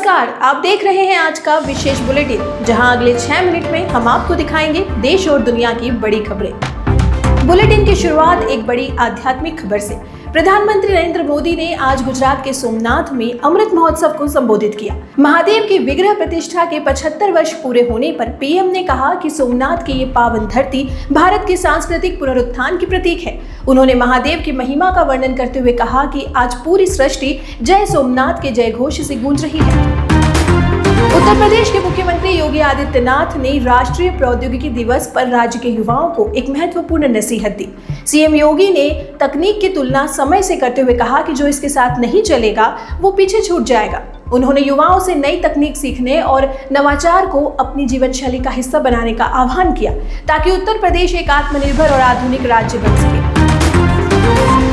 नमस्कार, आप देख रहे हैं आज का विशेष बुलेटिन, जहां अगले 6 मिनट में हम आपको दिखाएंगे देश और दुनिया की बड़ी खबरें। बुलेटिन की शुरुआत एक बड़ी आध्यात्मिक खबर से। प्रधानमंत्री नरेंद्र मोदी ने आज गुजरात के सोमनाथ में अमृत महोत्सव को संबोधित किया। महादेव की विग्रह प्रतिष्ठा के 75 वर्ष पूरे होने पर पीएम ने कहा कि सोमनाथ की ये पावन धरती भारत के सांस्कृतिक पुनरुत्थान की प्रतीक है। उन्होंने महादेव की महिमा का वर्णन करते हुए कहा कि आज पूरी सृष्टि जय सोमनाथ के जय घोष से गूंज रही है। उत्तर प्रदेश के मुख्यमंत्री योगी आदित्यनाथ ने राष्ट्रीय प्रौद्योगिकी दिवस पर राज्य के युवाओं को एक महत्वपूर्ण नसीहत दी। सीएम योगी ने तकनीक की तुलना समय से करते हुए कहा कि जो इसके साथ नहीं चलेगा वो पीछे छूट जाएगा। उन्होंने युवाओं से नई तकनीक सीखने और नवाचार को अपनी जीवन शैली का हिस्सा बनाने का आह्वान किया, ताकि उत्तर प्रदेश एक आत्मनिर्भर और आधुनिक राज्य बन सके।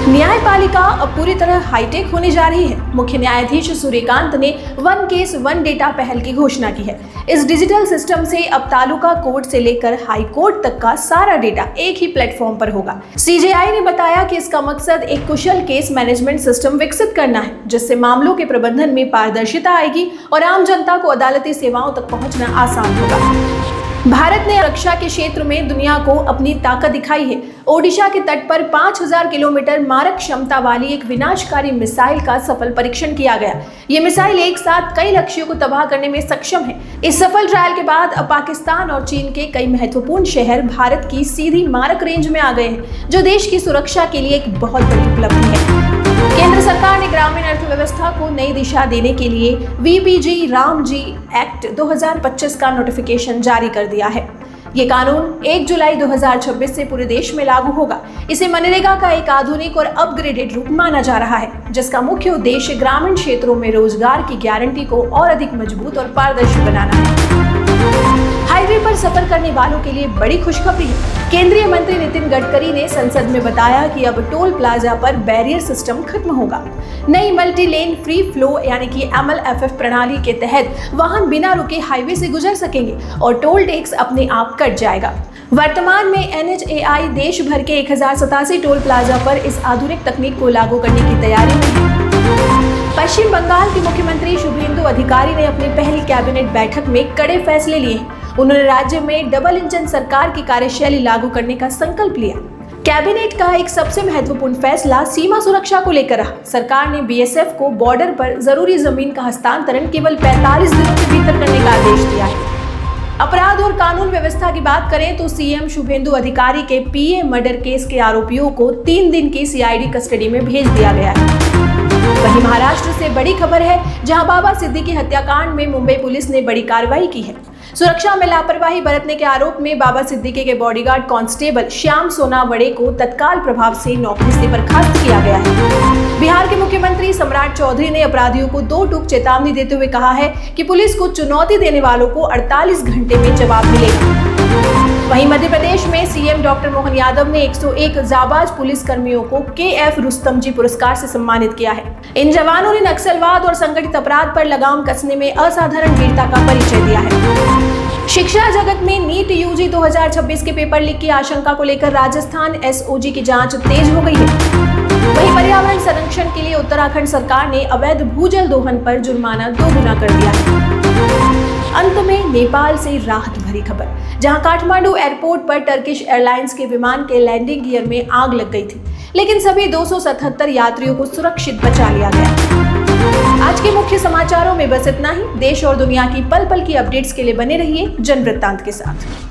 न्यायपालिका अब पूरी तरह हाईटेक होने जा रही है। मुख्य न्यायाधीश सूर्यकांत ने वन केस वन डेटा पहल की घोषणा की है। इस डिजिटल सिस्टम से अब तालुका कोर्ट से लेकर हाई कोर्ट तक का सारा डेटा एक ही प्लेटफॉर्म पर होगा। सीजेआई ने बताया कि इसका मकसद एक कुशल केस मैनेजमेंट सिस्टम विकसित करना है, जिससे मामलों के प्रबंधन में पारदर्शिता आएगी और आम जनता को अदालती सेवाओं तक पहुंचना आसान होगा। भारत ने रक्षा के क्षेत्र में दुनिया को अपनी ताकत दिखाई है। ओडिशा के तट पर 5000 किलोमीटर मारक क्षमता वाली एक विनाशकारी मिसाइल का सफल परीक्षण किया गया। ये मिसाइल एक साथ कई लक्ष्यों को तबाह करने में सक्षम है। इस सफल ट्रायल के बाद अब पाकिस्तान और चीन के कई महत्वपूर्ण शहर भारत की सीधी मारक रेंज में आ गए हैं, जो देश की सुरक्षा के लिए एक बहुत बड़ी उपलब्धि है। केंद्र सरकार ने ग्रामीण अर्थव्यवस्था को नई दिशा देने के लिए वीपीजी रामजी एक्ट 2025 का नोटिफिकेशन जारी कर दिया है। ये कानून 1 जुलाई 2026 से पूरे देश में लागू होगा। इसे मनरेगा का एक आधुनिक और अपग्रेडेड रूप माना जा रहा है, जिसका मुख्य उद्देश्य ग्रामीण क्षेत्रों में रोजगार की गारंटी को और अधिक मजबूत और पारदर्शी बनाना है। हाईवे पर सफर करने वालों के लिए बड़ी खुशखबरी है। केंद्रीय मंत्री नितिन गडकरी ने संसद में बताया कि अब टोल प्लाजा पर बैरियर सिस्टम खत्म होगा। नई मल्टी लेन फ्री फ्लो यानी कि MLFF प्रणाली के तहत वाहन बिना रुके हाईवे से गुजर सकेंगे और टोल टैक्स अपने आप कट जाएगा। वर्तमान में NHAI देश भर के 1087 टोल प्लाजा पर इस आधुनिक तकनीक को लागू करने की तैयारी में है। पश्चिम बंगाल के मुख्यमंत्री शुभेंदु अधिकारी ने अपनी पहली कैबिनेट बैठक में कड़े फैसले लिए हैं। उन्होंने राज्य में डबल इंजन सरकार की कार्यशैली लागू करने का संकल्प लिया। कैबिनेट का एक सबसे महत्वपूर्ण फैसला सीमा सुरक्षा को लेकर रहा। सरकार ने BSF को बॉर्डर पर जरूरी जमीन का हस्तांतरण केवल 45 दिनों के भीतर करने का आदेश दिया है। अपराध और कानून व्यवस्था की बात करें तो सीएम शुभेंदु अधिकारी के PA मर्डर केस के आरोपियों को 3 दिन की CID कस्टडी में भेज दिया गया है। वहीं महाराष्ट्र से बड़ी खबर है, जहां बाबा सिद्दीकी हत्याकांड में मुंबई पुलिस ने बड़ी कार्रवाई की है। सुरक्षा में लापरवाही बरतने के आरोप में बाबा सिद्दीकी के बॉडीगार्ड कांस्टेबल श्याम सोनावड़े को तत्काल प्रभाव से नौकरी से बर्खास्त किया गया है। बिहार के मुख्यमंत्री सम्राट चौधरी ने अपराधियों को 2 टूक चेतावनी देते हुए कहा है कि पुलिस को चुनौती देने वालों को 48 घंटे में जवाब मिलेगा। वहीं मध्य प्रदेश में सीएम डॉक्टर मोहन यादव ने 101 जाबाज पुलिस कर्मियों को KF रुस्तम जी पुरस्कार से सम्मानित किया है। इन जवानों ने नक्सलवाद और संगठित अपराध पर लगाम कसने में असाधारण वीरता का परिचय दिया है। शिक्षा जगत में नीट UG 2026 के पेपर लीक की आशंका को लेकर राजस्थान SOG की जांच तेज हो गई है। वहीं पर्यावरण संरक्षण के लिए उत्तराखंड सरकार ने अवैध भूजल दोहन पर जुर्माना 2 गुना कर दिया है। अंत में नेपाल से राहत भरी खबर, जहां काठमांडू एयरपोर्ट पर टर्किश एयरलाइंस के विमान के लैंडिंग गियर में आग लग गई थी, लेकिन सभी 277 यात्रियों को सुरक्षित बचा लिया गया। आज के मुख्य समाचारों में बस इतना ही। देश और दुनिया की पल पल की अपडेट्स के लिए बने रहिए जनवृत्तांत के साथ।